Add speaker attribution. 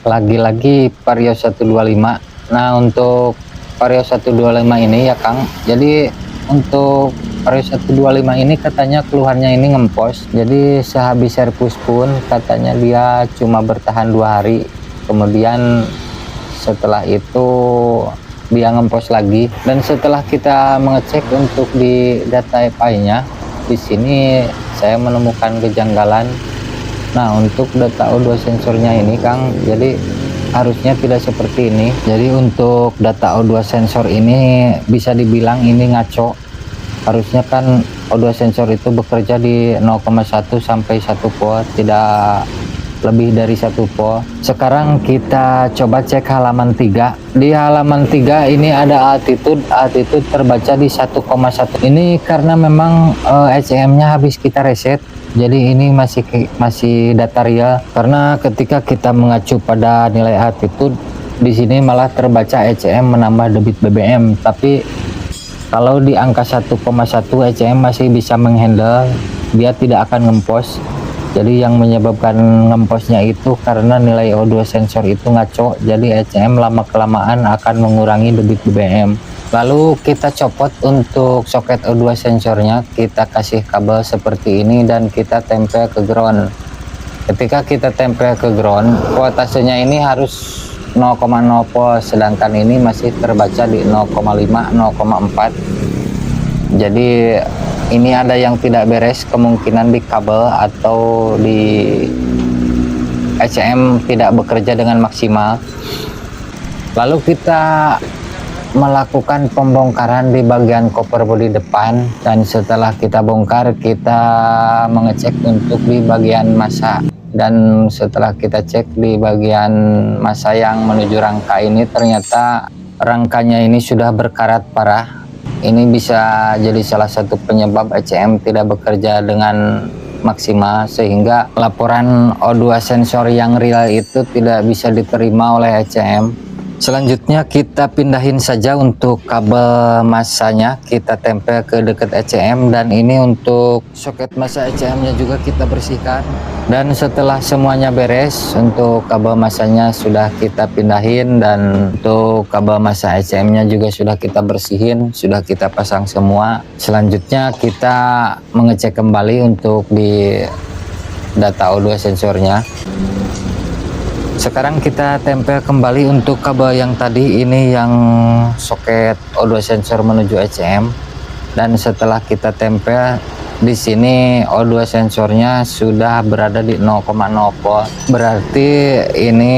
Speaker 1: lagi-lagi Vario 125. Nah, untuk Vario 125 ini ya Kang, jadi untuk Vario 125 ini katanya keluhannya ini ngempos. Jadi sehabis servis pun katanya dia cuma bertahan 2 hari, kemudian setelah itu dia ngempos lagi. Dan setelah kita mengecek untuk di data EPI-nya, di sini saya menemukan kejanggalan. Nah, untuk data O2 sensornya ini Kang, jadi harusnya tidak seperti ini. Jadi untuk data O2 sensor ini bisa dibilang ini ngaco. Harusnya kan O2 sensor itu bekerja di 0,1 sampai 1 volt, tidak lebih dari 1 volt. Sekarang kita coba cek halaman 3. Di halaman 3 ini ada altitude terbaca di 1,1. Ini karena memang ECM-nya habis kita reset. Jadi ini masih data real, karena ketika kita mengacu pada nilai altitude di sini malah terbaca ECM menambah debit BBM, tapi kalau di angka 1,1 ECM masih bisa menghandle, dia tidak akan ngempos. Jadi yang menyebabkan ngemposnya itu karena nilai O2 sensor itu ngaco, jadi ECM lama-kelamaan akan mengurangi debit BBM. Lalu kita copot untuk soket O2 sensornya, kita kasih kabel seperti ini dan kita tempel ke ground. Ketika kita tempel ke ground, voltasenya ini harus 0,0 volt, sedangkan ini masih terbaca di 0,5 0,4. Jadi ini ada yang tidak beres, kemungkinan di kabel atau di ECM tidak bekerja dengan maksimal. Lalu kita melakukan pembongkaran di bagian koper bodi depan, dan setelah kita bongkar kita mengecek untuk di bagian massa. Dan setelah kita cek di bagian massa yang menuju rangka ini, ternyata rangkanya ini sudah berkarat parah. Ini bisa jadi salah satu penyebab ECM tidak bekerja dengan maksimal, sehingga laporan O2 sensor yang real itu tidak bisa diterima oleh ECM. Selanjutnya kita pindahin saja untuk kabel massanya, kita tempel ke dekat ECM, dan ini untuk soket massa ECM-nya juga kita bersihkan. Dan setelah semuanya beres, untuk kabel massanya sudah kita pindahin, dan untuk kabel massa ECM-nya juga sudah kita bersihin, sudah kita pasang semua. Selanjutnya kita mengecek kembali untuk di data O2 sensornya. Sekarang kita tempel kembali untuk kabel yang tadi, ini yang soket O2 sensor menuju ECM. Dan setelah kita tempel di sini, O2 sensornya sudah berada di 0,0 volt. Berarti ini